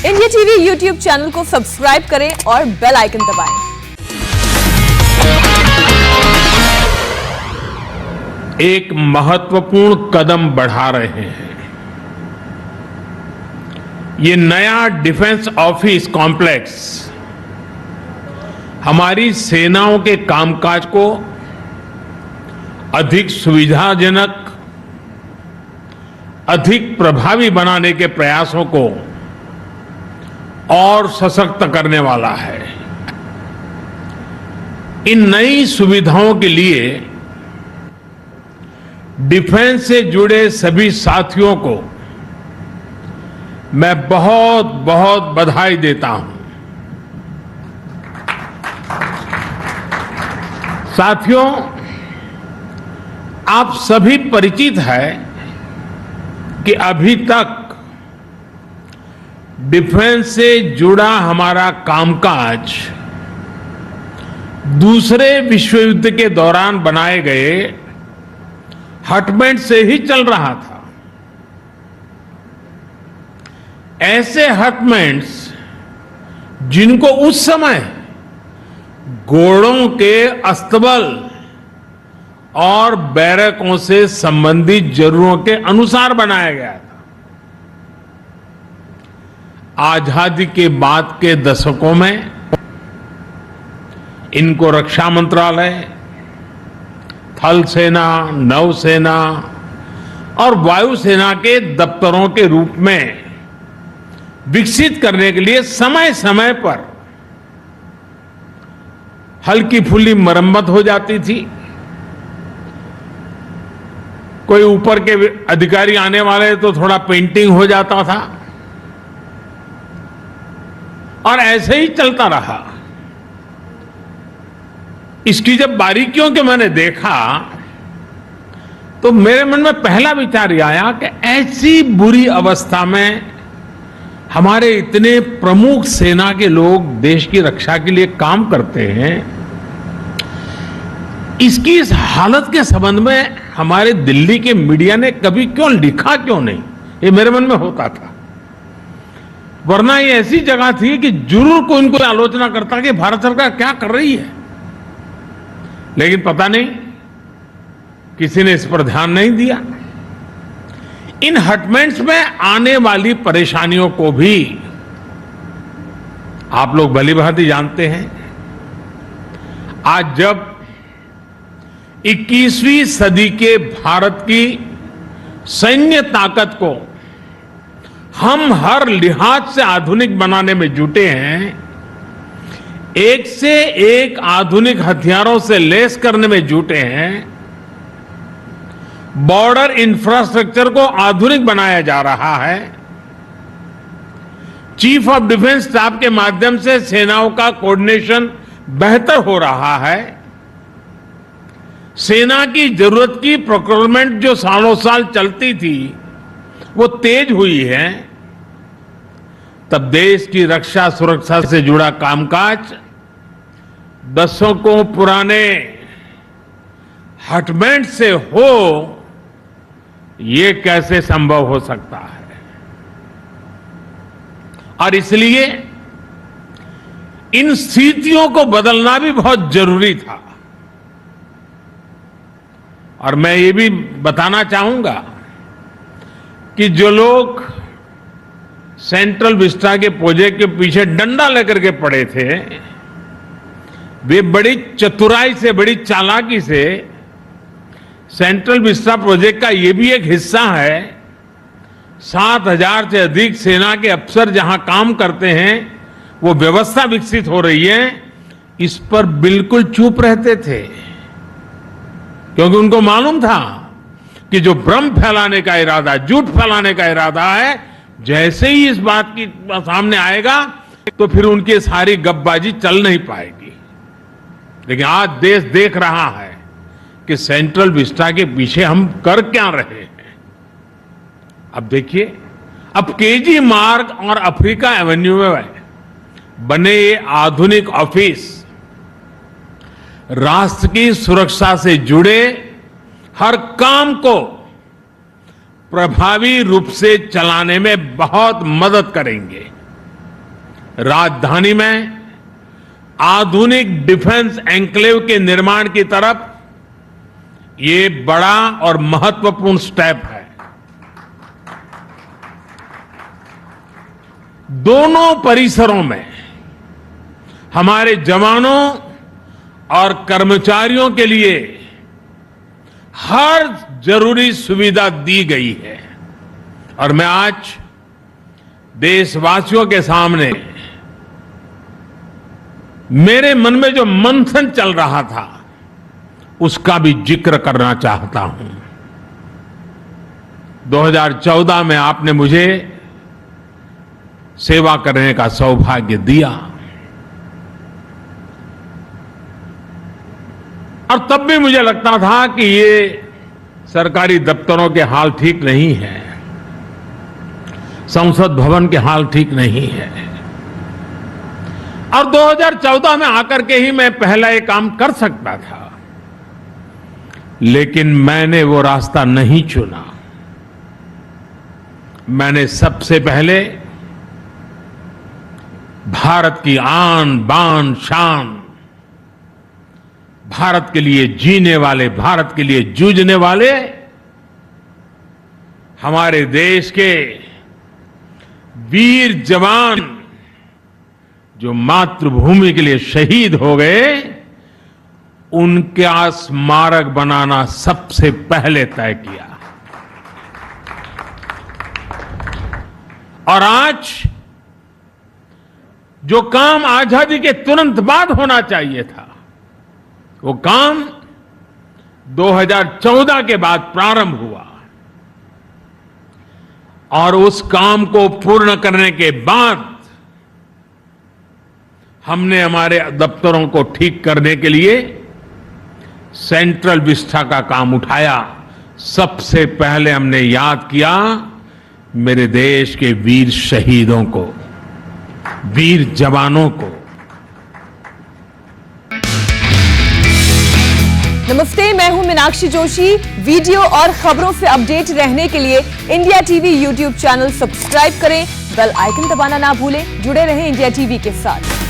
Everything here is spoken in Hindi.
इंडिया टीवी यूट्यूब चैनल को सब्सक्राइब करें और बेल आइकन दबाएं। एक महत्वपूर्ण कदम बढ़ा रहे हैं। ये नया डिफेंस ऑफिस कॉम्प्लेक्स हमारी सेनाओं के कामकाज को अधिक सुविधाजनक, अधिक प्रभावी बनाने के प्रयासों को और सशक्त करने वाला है। इन नई सुविधाओं के लिए डिफेंस से जुड़े सभी साथियों को मैं बहुत बहुत बधाई देता हूं। साथियों, आप सभी परिचित हैं कि अभी तक डिफेंस से जुड़ा हमारा कामकाज दूसरे विश्व युद्ध के दौरान बनाए गए हटबैंड से ही चल रहा था। ऐसे हटबैंड्स जिनको उस समय घोड़ों के अस्तबल और बैरकों से संबंधित जरूरतों के अनुसार बनाया गया था। आजादी के बाद के दशकों में इनको रक्षा मंत्रालय, थल सेना, नौसेना और वायुसेना के दफ्तरों के रूप में विकसित करने के लिए समय समय पर हल्की फुल्की मरम्मत हो जाती थी। कोई ऊपर के अधिकारी आने वाले तो थोड़ा पेंटिंग हो जाता था और ऐसे ही चलता रहा। इसकी जब बारीकियों के मैंने देखा तो मेरे मन में पहला विचार यह आया कि ऐसी बुरी अवस्था में हमारे इतने प्रमुख सेना के लोग देश की रक्षा के लिए काम करते हैं, इसकी इस हालत के संबंध में हमारे दिल्ली के मीडिया ने कभी क्यों लिखा क्यों नहीं, ये मेरे मन में होता था। वरना ये ऐसी जगह थी कि जरूर कोई इनको आलोचना करता कि भारत सरकार क्या कर रही है, लेकिन पता नहीं किसी ने इस पर ध्यान नहीं दिया। इन हटबैंड्स में आने वाली परेशानियों को भी आप लोग भली भांति जानते हैं। आज जब 21वीं सदी के भारत की सैन्य ताकत को हम हर लिहाज से आधुनिक बनाने में जुटे हैं, एक से एक आधुनिक हथियारों से लैस करने में जुटे हैं, बॉर्डर इंफ्रास्ट्रक्चर को आधुनिक बनाया जा रहा है, चीफ ऑफ डिफेंस स्टाफ के माध्यम से सेनाओं का कोऑर्डिनेशन बेहतर हो रहा है, सेना की जरूरत की प्रोक्योरमेंट जो सालों साल चलती थी वो तेज हुई है, तब देश की रक्षा सुरक्षा से जुड़ा कामकाज दशकों पुराने हटबैंड से हो, ये कैसे संभव हो सकता है। और इसलिए इन स्थितियों को बदलना भी बहुत जरूरी था। और मैं ये भी बताना चाहूंगा कि जो लोग सेंट्रल विस्टा के प्रोजेक्ट के पीछे डंडा लेकर के पड़े थे, वे बड़ी चतुराई से, बड़ी चालाकी से सेंट्रल विस्टा प्रोजेक्ट का ये भी एक हिस्सा है। 7,000 से अधिक सेना के अफसर जहां काम करते हैं, वो व्यवस्था विकसित हो रही है, इस पर बिल्कुल चुप रहते थे, क्योंकि उनको मालूम था कि जो भ्रम फैलाने का इरादा, झूठ फैलाने का इरादा है, जैसे ही इस बात की सामने आएगा तो फिर उनकी सारी गपबाजी चल नहीं पाएगी। लेकिन आज देश देख रहा है कि सेंट्रल विस्टा के पीछे हम कर क्या रहे हैं। अब देखिए, अब केजी मार्ग और अफ्रीका एवेन्यू में बने ये आधुनिक ऑफिस राष्ट्र की सुरक्षा से जुड़े हर काम को प्रभावी रूप से चलाने में बहुत मदद करेंगे। राजधानी में आधुनिक डिफेंस एन्क्लेव के निर्माण की तरफ ये बड़ा और महत्वपूर्ण स्टेप है। दोनों परिसरों में हमारे जवानों और कर्मचारियों के लिए हर जरूरी सुविधा दी गई है और मैं आज देशवासियों के सामने मेरे मन में जो मंथन चल रहा था उसका भी जिक्र करना चाहता हूं। 2014 में आपने मुझे सेवा करने का सौभाग्य दिया और तब भी मुझे लगता था कि ये सरकारी दफ्तरों के हाल ठीक नहीं है, संसद भवन के हाल ठीक नहीं है और 2014 में आकर के ही मैं पहला ये काम कर सकता था, लेकिन मैंने वो रास्ता नहीं चुना। मैंने सबसे पहले भारत की आन बान शान, भारत के लिए जीने वाले, भारत के लिए जूझने वाले हमारे देश के वीर जवान जो मातृभूमि के लिए शहीद हो गए, उनका स्मारक बनाना सबसे पहले तय किया। और आज जो काम आजादी के तुरंत बाद होना चाहिए था, वो काम 2014 के बाद प्रारंभ हुआ और उस काम को पूर्ण करने के बाद हमने हमारे दफ्तरों को ठीक करने के लिए सेंट्रल विस्टा का काम उठाया। सबसे पहले हमने याद किया मेरे देश के वीर शहीदों को, वीर जवानों को। नमस्ते, मैं हूं मीनाक्षी जोशी। वीडियो और खबरों से अपडेट रहने के लिए India TV YouTube channel subscribe करें, बेल आइकन दबाना ना भूलें। जुड़े रहें इंडिया टीवी के साथ।